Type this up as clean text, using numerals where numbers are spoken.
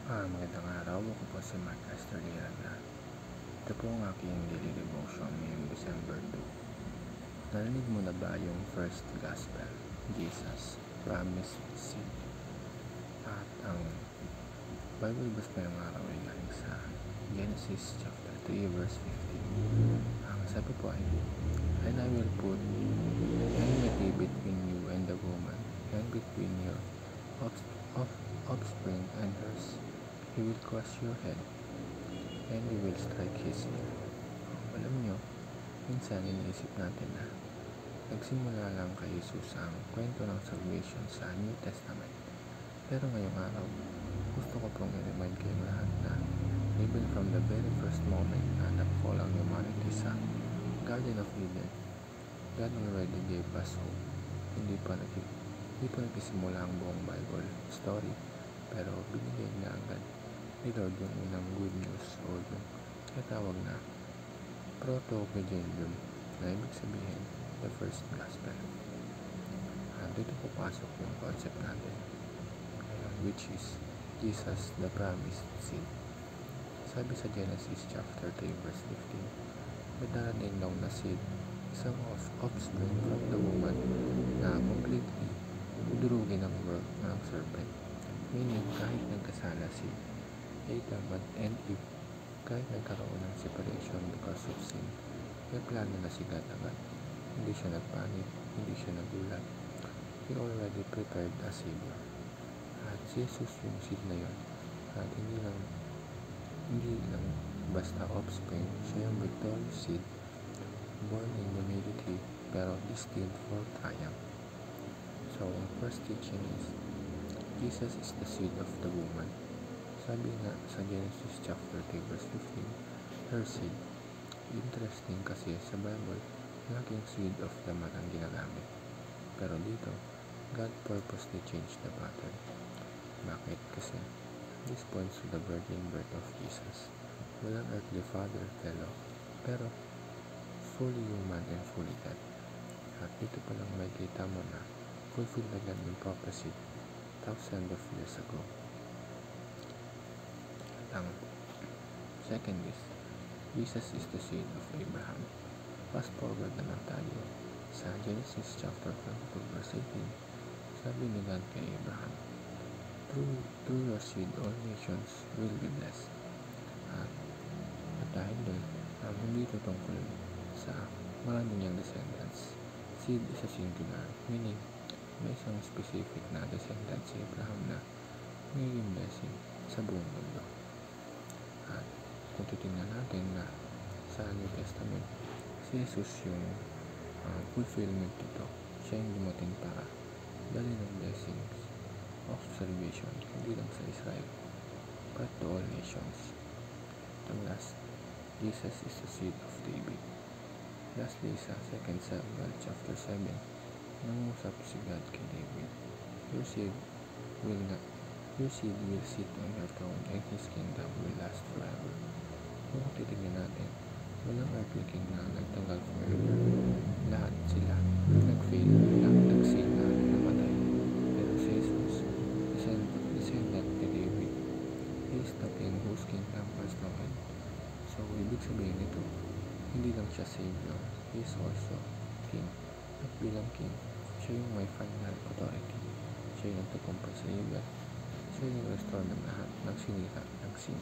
Magandang araw. Ako po si Mark Astor Liaga. Ito po ang aking daily devotion ngayong December 2. Narinig mo na ba yung first gospel? Jesus, promised seed. At ang Bible verse ngayong araw ay galing sa Genesis chapter 3 verse 15. Ang sabi po ay, "And I will put enmity between you and the woman, and between your offspring and hers. He will crush your head, and you will strike his heel." Alam nyo, minsan iniisip natin na nagsimula lang kay Jesus ang kwento ng salvation sa New Testament. Pero ngayong araw, gusto ko pong i-remind kayong lahat na even from the very first moment na nag-fall ang humanity sa Garden of Eden, God already gave us hope. Hindi pa nagsimula ang buong Bible story, pero binigay na agad ni Lord yung unang good news o yung katawag na proto-evangelium na ibig sabihin the first gospel. Dito papasok yung concept natin, which is Jesus the promised seed. Sabi sa Genesis chapter 3 verse 15, may darating daw na seed, isang offspring from the woman na completely udurugin ang work ng serpent. Meaning, kahit nagkasala si Adam and Eve, kahit nagkaroon ng separation because of sin, may plano na si God agad. Hindi siya nagpanik, hindi siya nagulat. He already prepared a Savior. At si Jesus yung seed na yun. At hindi lang basta offspring, siya yung victorious seed, born in humility, pero destined for triumph. So, ang first teaching is, Jesus is the seed of the woman. Sabi nga sa Genesis chapter 3 verse 15, her seed. Interesting kasi sa Bible, laging seed of the man ang ginagamit. Pero dito, God purposely changed the pattern. Bakit? Kasi this points to the virgin birth of Jesus. Walang earthly father, pero fully human and fully God. At dito pa lang may kita mo na fulfill na God yung prophecy thousands of years ago. Ang second is, Jesus is the seed of Abraham. Fast forward naman tayo sa Genesis chapter 22 verse 18. Sabi ni God kay Abraham, through your seed all nations will be blessed. At dahil doon, hindi ito tungkol sa marami niyang descendants. Seed is a singular, meaning may isang specific na descendant si Abraham na magiging blessing sa buong mundo. At kung titingnan natin na sa New Testament, si Jesus yung fulfillment dito. Siya yung dumating para dali ng blessings of salvation, hindi lang sa Israel, but to all nations. At last, Jesus is the seed of David. Lastly, sa 2 Samuel chapter 7, nangusap si God kay David, Your seed will sit on your throne, and his kingdom will last forever. Kung titignan natin, walang earthly king na nagtanggal forever. Lahat sila nag-fail, nag-sin na namatay. Pero si Jesus, descendant ni David, he is the king whose kingdom has no end. So, ibig sabihin nito, hindi lang siya Savior, he is also king. At bilang king, siya yung may final authority. Siya yung nagtagumpay sa evil. Siya yung restore ng lahat ng sinira ng sin.